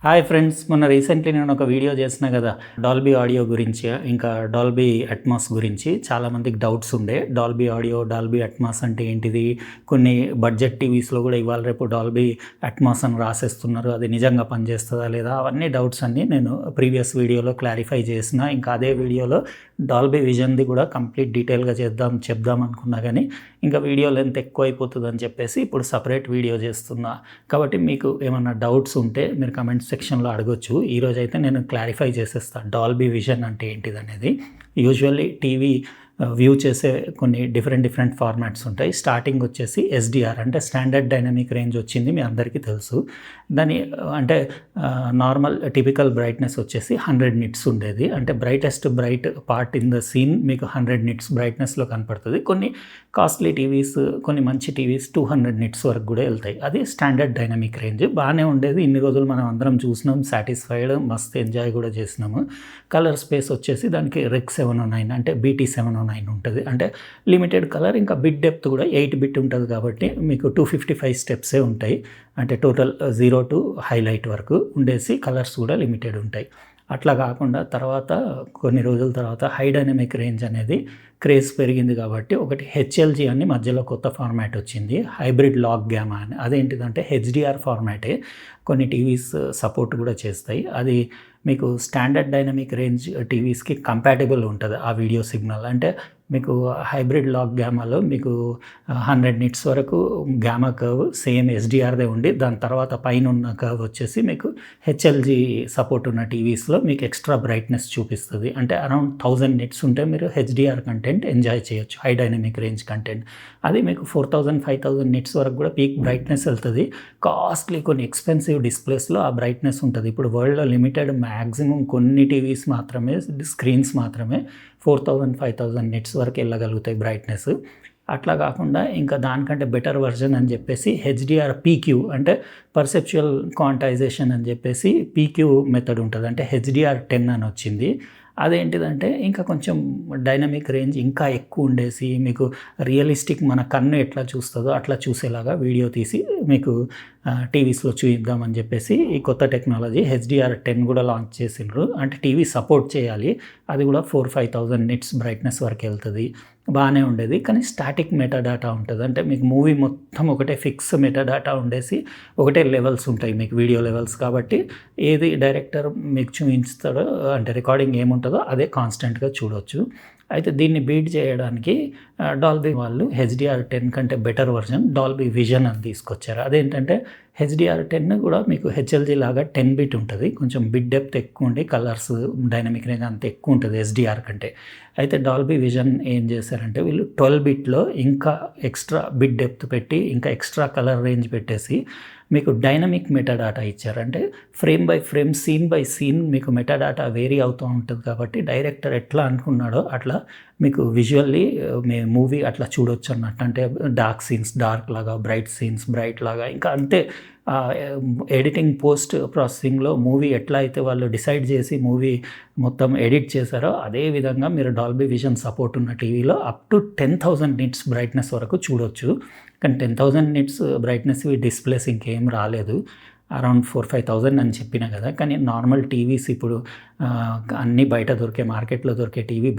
Hi friends, మొన్న recently నేను ఒక వీడియో చేసిన కదా డాల్బీ ఆడియో గురించి, ఇంకా డాల్బీ అట్మాస్ గురించి. చాలామందికి డౌట్స్ ఉండే, డాల్బీ ఆడియో, డాల్బీ అట్మాస్ అంటే ఏంటిది. కొన్ని బడ్జెట్ టీవీస్లో కూడా ఇవాళ రేపు డాల్బీ అట్మాస్ అని రాసేస్తున్నారు, అది నిజంగా పనిచేస్తుందా లేదా, అవన్నీ డౌట్స్ అన్నీ నేను ప్రీవియస్ వీడియోలో క్లారిఫై చేసిన. ఇంకా అదే వీడియోలో డాల్బీ విజన్ది కూడా కంప్లీట్ డీటెయిల్గా చెప్దాం అనుకున్నా, కానీ ఇంకా వీడియో లెంత్ ఎక్కువ అయిపోతుంది అని చెప్పేసి ఇప్పుడు సపరేట్ వీడియో చేస్తున్నా. కాబట్టి మీకు ఏమన్నా డౌట్స్ ఉంటే మీరు కమెంట్ సెక్షన్లో అడగొచ్చు. ఈరోజు అయితే నేను క్లారిఫై చేసేస్తాను డాల్బీ విజన్ అంటే ఏంటిది అనేది. యూజువల్లీ టీవీ వ్యూ చేసే కొన్ని డిఫరెంట్ ఫార్మాట్స్ ఉంటాయి. స్టార్టింగ్ వచ్చేసి ఎస్డిఆర్ అంటే స్టాండర్డ్ డైనమిక్ రేంజ్ వచ్చింది, మీ అందరికీ తెలుసు. దాని అంటే నార్మల్ టిపికల్ బ్రైట్నెస్ వచ్చేసి 100 నిట్స్ ఉండేది. అంటే brightest bright part in the scene మీకు 100 నిట్స్ బ్రైట్నెస్లో కనపడుతుంది. కొన్ని కాస్ట్లీ టీవీస్, కొన్ని మంచి టీవీస్ 200 నిట్స్ వరకు కూడా వెళ్తాయి. అది స్టాండర్డ్ డైనమిక్ రేంజ్, బాగానే ఉండేది. ఇన్ని రోజులు మనం అందరం చూసినాం, సాటిస్ఫైడ్, మస్తు ఎంజాయ్ కూడా చేసినాము. కలర్ స్పేస్ వచ్చేసి దానికి రెక్ 709 అంటే BT 709 ఉంటుంది. అంటే లిమిటెడ్ కలర్, ఇంకా బిట్ డెప్త్ కూడా 8 బిట్ ఉంటుంది. కాబట్టి మీకు 255 స్టెప్సే ఉంటాయి. అంటే టోటల్ 0 to హైలైట్ వరకు ఉండేసి కలర్స్ కూడా లిమిటెడ్ ఉంటాయి. అట్లా కాకుండా తర్వాత కొన్ని రోజుల తర్వాత హై డైనమిక్ రేంజ్ అనేది క్రేజ్ పెరిగింది. కాబట్టి ఒకటి HLG అని మధ్యలో కొత్త ఫార్మాట్ వచ్చింది, హైబ్రిడ్ లాగ్ గ్యామా అని. అదేంటిదంటే HDR ఫార్మాటే, కొన్ని టీవీస్ సపోర్ట్ కూడా చేస్తాయి. అది మీకు స్టాండర్డ్ డైనమిక్ రేంజ్ టీవీస్కి కంపాటబుల్ ఉంటుంది ఆ వీడియో సిగ్నల్. అంటే మీకు హైబ్రిడ్ లాగ్ గ్యామాలో మీకు 100 నిట్స్ వరకు గ్యామా కర్వ్ సేమ్ ఎస్డిఆర్దే ఉండి, దాని తర్వాత పైన ఉన్న కర్వ్ వచ్చేసి మీకు HLG సపోర్ట్ ఉన్న టీవీస్లో మీకు ఎక్స్ట్రా బ్రైట్నెస్ చూపిస్తుంది. అంటే అరౌండ్ 1000 నిట్స్ ఉంటే మీరు HDR కంటెంట్ ఎంజాయ్ చేయొచ్చు, హై డైనమిక్ రేంజ్ కంటెంట్. అది మీకు 4000 5000 నిట్స్ వరకు కూడా పీక్ బ్రైట్నెస్ వెళ్తుంది. కాస్ట్లీ కొన్ని ఎక్స్పెన్సివ్ డిస్ప్లేస్లో ఆ బ్రైట్నెస్ ఉంటుంది. ఇప్పుడు వరల్డ్లో లిమిటెడ్ మ్యాక్సిమం కొన్ని టీవీస్ మాత్రమే, స్క్రీన్స్ మాత్రమే 4000 5000 నిట్స్ వరకు వెళ్ళగలుగుతాయి బ్రైట్నెస్. అట్లా కాకుండా ఇంకా దానికంటే బెటర్ వర్జన్ అని చెప్పేసి HDR PQ అంటే పర్సెప్చువల్ క్వాంటైజేషన్ అని చెప్పేసి PQ మెథడ్ ఉంటుంది. అంటే HDR 10 అని వచ్చింది. అదేంటిదంటే ఇంకా కొంచెం డైనమిక్ రేంజ్ ఇంకా ఎక్కువ ఉండేసి, మీకు రియలిస్టిక్ మన కన్ను ఎట్లా చూస్తుందో అట్లా చూసేలాగా వీడియో తీసి మీకు టీవీస్లో చూద్దామని చెప్పేసి ఈ కొత్త టెక్నాలజీ HDR 10 కూడా లాంచ్ చేసిండ్రు. అంటే టీవీ సపోర్ట్ చేయాలి, అది కూడా 4000-5000 నిట్స్ బ్రైట్నెస్ వరకు వెళ్తుంది. బాగానే ఉండేది. కానీ స్టాటిక్ మెటాడాటా ఉంటుంది. అంటే మీకు మూవీ మొత్తం ఒకటే ఫిక్స్ మెటాడాటా ఉండేసి ఒకటే లెవెల్స్ ఉంటాయి మీకు, వీడియో లెవెల్స్. కాబట్టి ఏది డైరెక్టర్ మీకు చూపించుతాడో, అంటే రికార్డింగ్ ఏముంటుందో అదే కాన్స్టెంట్గా చూడవచ్చు. అయితే దీన్ని బీట్ చేయడానికి డాల్బీ వాళ్ళు HDR 10 కంటే బెటర్ వర్జన్ డాల్బీ విజన్ అని తీసుకొచ్చారు. అదేంటంటే HDR 10 కూడా మీకు HLG లాగా 10 బిట్ ఉంటుంది. కొంచెం బిట్ డెప్త్ ఎక్కువ ఉండి కలర్స్ డైనమిక్ రేంజ్ అంత ఎక్కువ ఉంటుంది SDR కంటే. అయితే డాల్బీ విజన్ ఏం చేశారంటే వీళ్ళు 12 బిట్లో ఇంకా ఎక్స్ట్రా బిట్ డెప్త్ పెట్టి, ఇంకా ఎక్స్ట్రా కలర్ రేంజ్ పెట్టేసి మీకు డైనమిక్ మెటాడాటా ఇచ్చారు. అంటే frame by frame, scene by scene మీకు మెటాడాటా వేరీ అవుతూ ఉంటుంది. కాబట్టి డైరెక్టర్ ఎట్లా అనుకున్నాడో అట్లా మీకు విజువల్లీ మీ మూవీ అట్లా చూడొచ్చు అన్నట్టు. అంటే డార్క్ సీన్స్ డార్క్ లాగా, బ్రైట్ సీన్స్ బ్రైట్ లాగా, ఇంకా అంతే. ఎడిటింగ్ పోస్ట్ ప్రాసెసింగ్లో మూవీ ఎట్లా అయితే వాళ్ళు డిసైడ్ చేసి మూవీ మొత్తం ఎడిట్ చేశారో అదే విధంగా మీరు డాల్బీ విజన్ సపోర్ట్ ఉన్న టీవీలో అప్ టు 10,000 నిట్స్ బ్రైట్నెస్ వరకు చూడొచ్చు. కానీ 10,000 నిట్స్ బ్రైట్నెస్ డిస్ప్లేస్ ఇంకేం రాలేదు, అరౌండ్ 4-5,000 అని చెప్పిన కదా. కానీ నార్మల్ టీవీస్ ఇప్పుడు అన్నీ బయట దొరికే, మార్కెట్లో దొరికే టీవీ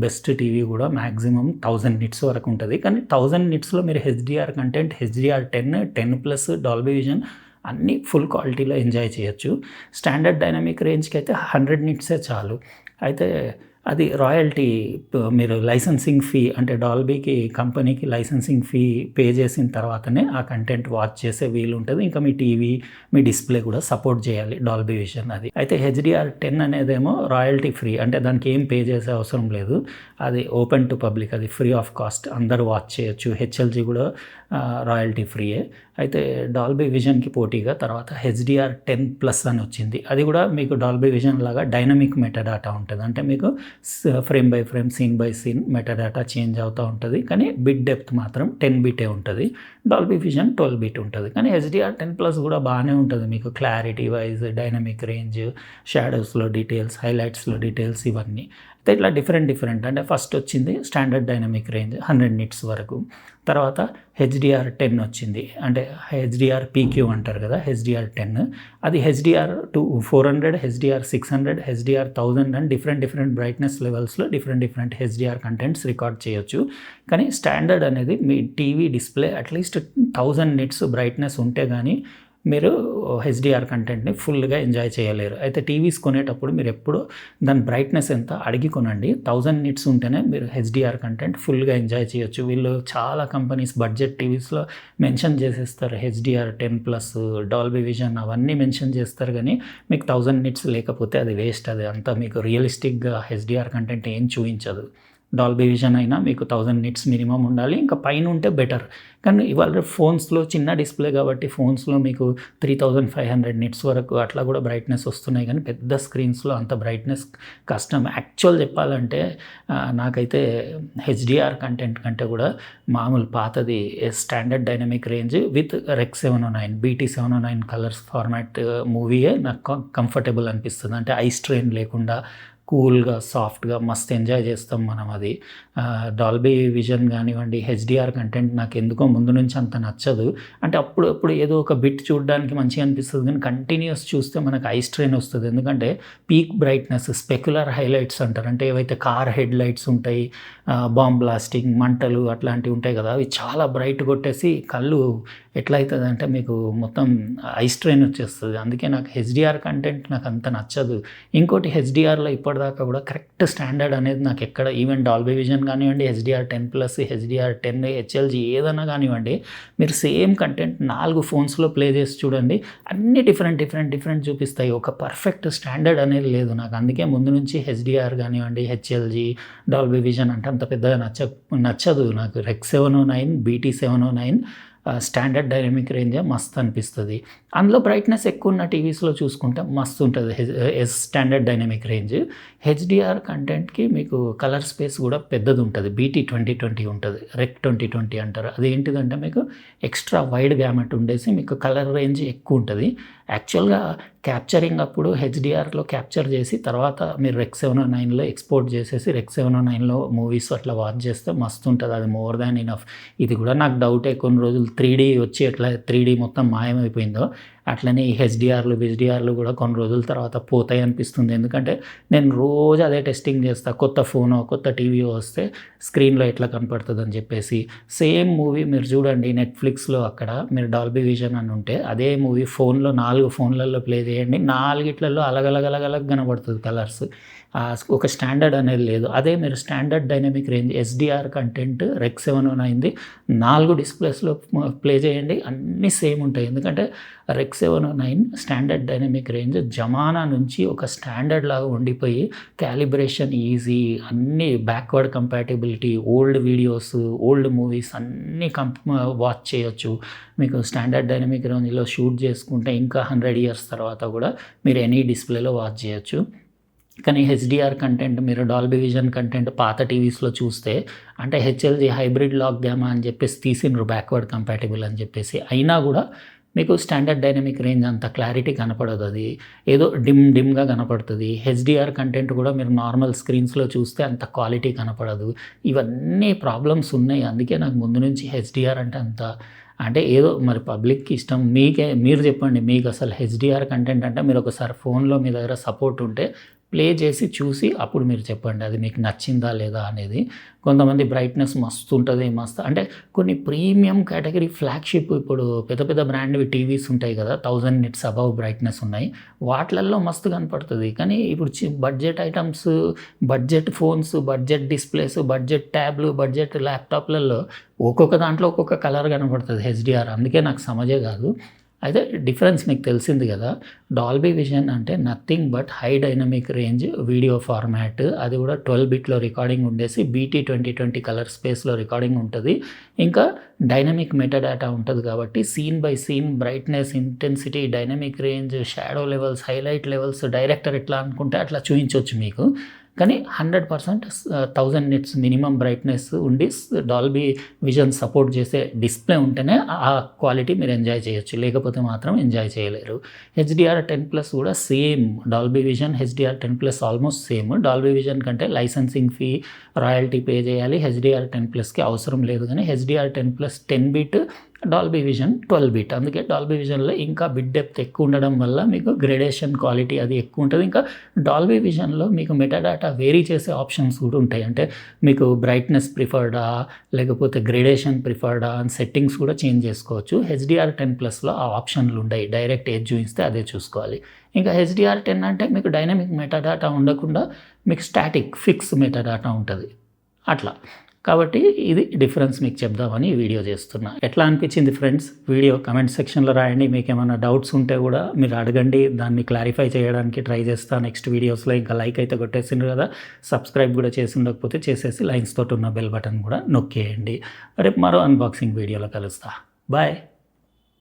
బెస్ట్ టీవీ కూడా మ్యాక్సిమం 1000 నిట్స్ వరకు ఉంటుంది. కానీ 1000 నిట్స్లో మీరు HDR content, HDR 10+ Dolby vision అన్నీ ఫుల్ క్వాలిటీలో ఎంజాయ్ చేయొచ్చు. స్టాండర్డ్ డైనమిక్ రేంజ్కి అయితే 100 నిట్సే చాలు. అయితే అది రాయల్టీ, మీరు లైసెన్సింగ్ ఫీ అంటే డాల్బీకి కంపెనీకి లైసెన్సింగ్ ఫీ పే చేసిన తర్వాతనే ఆ కంటెంట్ వాచ్ చేసే వీలు ఉంటుంది. ఇంకా మీ టీవీ, మీ డిస్ప్లే కూడా సపోర్ట్ చేయాలి డాల్బీ విజన్. అది అయితే HDR 10 అనేదేమో రాయల్టీ ఫ్రీ, అంటే దానికి ఏం పే చేసే అవసరం లేదు. అది ఓపెన్ టు పబ్లిక్, అది ఫ్రీ ఆఫ్ కాస్ట్, అందరూ వాచ్ చేయొచ్చు. HLG కూడా రాయల్టీ ఫ్రీయే. అయితే డాల్బీ విజన్కి పోటీగా తర్వాత HDR 10+ అని వచ్చింది. అది కూడా మీకు డాల్బీ విజన్ లాగా డైనమిక్ మెటాడాటా ఉంటుంది. అంటే మీకు frame by frame, scene by scene metadata change అవుతూ ఉంటుంది. కానీ బిట్ డెప్త్ మాత్రం 10 బిటే ఉంటుంది. డాల్బీ విజన్ 12 బిట్ ఉంటుంది. కానీ HDR 10+ కూడా బాగానే ఉంటుంది మీకు, క్లారిటీ వైజ్, డైనమిక్ రేంజ్, షాడోస్లో డీటెయిల్స్, హైలైట్స్లో డీటెయిల్స్, ఇవన్నీ. ఇట్లా డిఫరెంట్ అంటే ఫస్ట్ వచ్చింది స్టాండర్డ్ డైనమిక్ రేంజ్ 100 నిట్స్ వరకు. తర్వాత HDR10 వచ్చింది, అంటే HDR-PQ అంటారు కదా, HDR10. అది HDR 400, HDR600, HDR1000 అని డిఫరెంట్ బ్రైట్నెస్ లెవెల్స్లో డిఫరెంట్ HDR కంటెంట్స్ రికార్డ్ చేయొచ్చు. కానీ స్టాండర్డ్ అనేది మీ TV display at least 1000 nits brightness ఉంటే కానీ మీరు HDR కంటెంట్ని ఫుల్గా ఎంజాయ్ చేయలేరు. అయితే టీవీస్ కొనేటప్పుడు మీరు ఎప్పుడు దాని బ్రైట్నెస్ ఎంత అడిగి కొనండి. 1000 నిట్స్ ఉంటేనే మీరు HDR కంటెంట్ ఫుల్గా ఎంజాయ్ చేయొచ్చు. వీళ్ళు చాలా కంపెనీస్ బడ్జెట్ టీవీస్లో మెన్షన్ చేసేస్తారు HDR10+, డాల్బీ విజన్ అవన్నీ మెన్షన్ చేస్తారు. కానీ మీకు 1000 నిట్స్ లేకపోతే అది వేస్ట్. అది అంతా మీకు రియలిస్టిక్గా HDR కంటెంట్ ఏం చూపించదు. డాల్బీ విజన్ అయినా మీకు 1000 నిట్స్ మినిమం ఉండాలి, ఇంకా పైన ఉంటే బెటర్. కానీ ఇవాళ ఫోన్స్లో చిన్న డిస్ప్లే కాబట్టి ఫోన్స్లో మీకు 3500 నిట్స్ వరకు అట్లా కూడా బ్రైట్నెస్ వస్తున్నాయి. కానీ పెద్ద స్క్రీన్స్లో అంత బ్రైట్నెస్ కష్టం. యాక్చువల్ చెప్పాలంటే నాకైతే HDR కంటెంట్ కంటే కూడా మామూలు పాతది standard dynamic range with Rec 709 BT709 colours format మూవీయే నాకు కంఫర్టబుల్ అనిపిస్తుంది. అంటే ఐ స్ట్రెయిన్ లేకుండా కూల్గా సాఫ్ట్గా మస్తు ఎంజాయ్ చేస్తాం మనం. అది డాల్బీ విజన్ కానివ్వండి, HDR కంటెంట్ నాకు ఎందుకో ముందు నుంచి అంత నచ్చదు. అంటే అప్పుడు ఏదో ఒక బిట్ చూడడానికి మంచిగా అనిపిస్తుంది, కానీ కంటిన్యూస్ చూస్తే మనకు ఐ స్ట్రెయిన్ వస్తుంది. ఎందుకంటే పీక్ బ్రైట్నెస్, స్పెక్యులర్ హైలైట్స్ అంటారు, అంటే ఏవైతే కార్ హెడ్ లైట్స్ ఉంటాయి, బాంబ్ బ్లాస్టింగ్, మంటలు అట్లాంటివి ఉంటాయి కదా, అవి చాలా బ్రైట్ కొట్టేసి కళ్ళు ఎట్లా అవుతుంది అంటే మీకు మొత్తం ఐ స్ట్రెయిన్ వచ్చేస్తుంది. అందుకే నాకు HDR కంటెంట్ నాకు అంత నచ్చదు. ఇంకోటి HDRలో ఇప్పటిదాకా కూడా కరెక్ట్ స్టాండర్డ్ అనేది నాకు ఎక్కడ, ఈవెన్ డాల్బీ విజన్ కానివ్వండి, HDR10+, HDR10, HLG ఏదైనా కానివ్వండి, మీరు సేమ్ కంటెంట్ 4 ఫోన్స్లో ప్లే చేసి చూడండి, అన్ని డిఫరెంట్ చూపిస్తాయి. ఒక పర్ఫెక్ట్ స్టాండర్డ్ అనేది లేదు నాకు. అందుకే ముందు నుంచి HDR కానివ్వండి, HLG, డాల్బీ విజన్ అంటే అంత పెద్దగా నచ్చదు నాకు. Rec 709, BT709 స్టాండర్డ్ డైనమిక్ రేంజే మస్తు అనిపిస్తుంది. అందులో బ్రైట్నెస్ ఎక్కువ ఉన్న టీవీస్లో చూసుకుంటే మస్తు ఉంటుంది స్టాండర్డ్ డైనమిక్ రేంజ్. HDR కంటెంట్కి మీకు కలర్ స్పేస్ కూడా పెద్దది ఉంటుంది, BT 2020 ఉంటుంది, Rec 2020 అంటారు. అదేంటిదంటే మీకు ఎక్స్ట్రా వైడ్ గ్యామెట్ ఉండేసి మీకు కలర్ రేంజ్ ఎక్కువ ఉంటుంది. యాక్చువల్గా క్యాప్చరింగ్ అప్పుడు HDRలో క్యాప్చర్ చేసి తర్వాత మీరు Rec 709లో ఎక్స్పోర్ట్ చేసేసి Rec 709లో మూవీస్ అట్లా వాచ్ చేస్తే మస్తు ఉంటుంది. అది మోర్ దాన్ ఇనఫ్. ఇది కూడా నాకు డౌటే, కొన్ని రోజులు 3D వచ్చి ఎట్లా 3D మొత్తం మాయమైపోయిందో అట్లనే ఈ HDRలు కూడా కొన్ని రోజుల తర్వాత పోతాయి అనిపిస్తుంది. ఎందుకంటే నేను రోజు అదే టెస్టింగ్ చేస్తా, కొత్త ఫోనో కొత్త టీవీయో వస్తే స్క్రీన్లో ఎట్లా కనపడుతుంది అని చెప్పేసి. సేమ్ మూవీ మీరు చూడండి నెట్ఫ్లిక్స్లో, అక్కడ మీరు డాల్బీ విజన్ అని ఉంటే అదే మూవీ ఫోన్లో 4 ఫోన్లలో ప్లే చేయండి, 4 అలగలగలగలగ కనబడుతుంది కలర్స్. ఒక స్టాండర్డ్ అనేది లేదు. అదే మీరు స్టాండర్డ్ డైనమిక్ రేంజ్ HDR కంటెంట్ Rec 709 4 డిస్ప్లేస్లో ప్లే చేయండి, అన్నీ సేమ్ ఉంటాయి. ఎందుకంటే Rec 709 స్టాండర్డ్ డైనమిక్ రేంజ్ జమానా నుంచి ఒక స్టాండర్డ్ లాగా ఉండిపోయి క్యాలిబ్రేషన్ ఈజీ, అన్నీ backward compatibility, old videos, old movies అన్నీ వాచ్ చేయొచ్చు. మీకు స్టాండర్డ్ డైనమిక్ రేంజ్లో షూట్ చేసుకుంటే ఇంకా 100 ఇయర్స్ తర్వాత కూడా మీరు ఎనీ డిస్ప్లేలో వాచ్ చేయొచ్చు. కానీ HDR కంటెంట్ మీరు డాల్బీ విజన్ కంటెంట్ పాత టీవీస్లో చూస్తే, అంటే HLG హైబ్రిడ్ లాక్ గ్యామా అని చెప్పేసి తీసిండ్రు బ్యాక్వర్డ్ కంపాటిబుల్ అని చెప్పేసి, అయినా కూడా మీకు స్టాండర్డ్ డైనమిక్ రేంజ్ అంత క్లారిటీ కనపడదు. అది ఏదో డిమ్గా కనపడుతుంది. HDR కంటెంట్ కూడా మీరు నార్మల్ స్క్రీన్స్లో చూస్తే అంత క్వాలిటీ కనపడదు. ఇవన్నీ ప్రాబ్లమ్స్ ఉన్నాయి. అందుకే నాకు ముందు నుంచి HDR అంటే అంత, అంటే ఏదో మరి పబ్లిక్కి ఇష్టం. మీరు చెప్పండి, మీకు అసలు HDR కంటెంట్ అంటే మీరు ఒకసారి ఫోన్లో మీ దగ్గర సపోర్ట్ ఉంటే ప్లే చేసి చూసి అప్పుడు మీరు చెప్పండి అది మీకు నచ్చిందా లేదా అనేది. కొంతమంది బ్రైట్నెస్ మస్తు ఉంటుంది, అంటే కొన్ని ప్రీమియం కేటగిరీ ఫ్లాగ్షిప్, ఇప్పుడు పెద్ద బ్రాండ్వి టీవీస్ ఉంటాయి కదా, 1000 నిట్స్ అబవ్ బ్రైట్నెస్ ఉన్నాయి, వాటిలల్లో మస్తు కనపడుతుంది. కానీ ఇప్పుడు budget items, budget phones, budget displays, budget ట్యాబ్లు, బడ్జెట్ ల్యాప్టాప్లలో ఒక్కొక్క దాంట్లో ఒక్కొక్క కలర్ కనపడుతుంది HDR. అందుకే నాకు సమజే కాదు. అయితే డిఫరెన్స్ మీకు తెలిసింది కదా, డాల్బీ విజన్ అంటే nothing but high dynamic range video format, అది కూడా 12 బిట్లో రికార్డింగ్ ఉండేసి BT 2020 కలర్ స్పేస్లో రికార్డింగ్ ఉంటుంది. ఇంకా డైనమిక్ మెటాడాటా ఉంటుంది కాబట్టి scene by scene brightness, intensity, dynamic range, shadow levels, highlight levels director ఎట్లా అనుకుంటే అట్లా చూపించవచ్చు మీకు. కానీ 100% 1000 నిట్స్ మినిమం బ్రైట్నెస్ ఉండి డాల్బీ విజన్ సపోర్ట్ చేసే డిస్ప్లే ఉంటేనే ఆ క్వాలిటీ మీరు ఎంజాయ్ చేయొచ్చు, లేకపోతే మాత్రం ఎంజాయ్ చేయలేరు. HDR10+ కూడా same, Dolby vision HDR10+ almost same. Dolby vision కంటే లైసెన్సింగ్ ఫీ, రాయల్టీ పే చేయాలి, HDR10+కి అవసరం లేదు. కానీ HDR10+ 10 bit, Dolby vision 12 bit. అందుకే డాల్బీ విజన్లో ఇంకా బిట్ డెప్త్ ఎక్కువ ఉండడం వల్ల మీకు గ్రేడేషన్ క్వాలిటీ అది ఎక్కువ ఉంటుంది. ఇంకా డాల్బీ విజన్లో మీకు మెటాడాటా వేరీ చేసే ఆప్షన్స్ కూడా ఉంటాయి. అంటే మీకు బ్రైట్నెస్ ప్రిఫర్డా లేకపోతే గ్రేడేషన్ ప్రిఫర్డా అని సెట్టింగ్స్ కూడా చేంజ్ చేసుకోవచ్చు. HDR10+లో ఆ ఆప్షన్లు ఉంటాయి, డైరెక్ట్ ఏది చూపిస్తే అదే చూసుకోవాలి. ఇంకా HDR10 అంటే మీకు డైనమిక్ మెటాడాటా ఉండకుండా మీకు స్టాటిక్ ఫిక్స్ మెటాడాటా ఉంటుంది అట్లా. కాబట్టి ఇది డిఫరెన్స్ మీకు చెప్దామని ఈ వీడియో చేస్తున్నా. ఎట్లా అనిపించింది ఫ్రెండ్స్ వీడియో? కమెంట్ సెక్షన్లో రాయండి. మీకు ఏమైనా డౌట్స్ ఉంటే కూడా మీరు అడగండి, దాన్ని క్లారిఫై చేయడానికి ట్రై చేస్తా నెక్స్ట్ వీడియోస్లో. ఇంకా లైక్ అయితే కొట్టేసిండ్రు కదా, సబ్స్క్రైబ్ కూడా చేసి ఉండకపోతే చేసేసి లైన్స్ తోటి ఉన్న బెల్ బటన్ కూడా నొక్కేయండి. రేపు మరో అన్బాక్సింగ్ వీడియోలో కలుస్తా. బాయ్.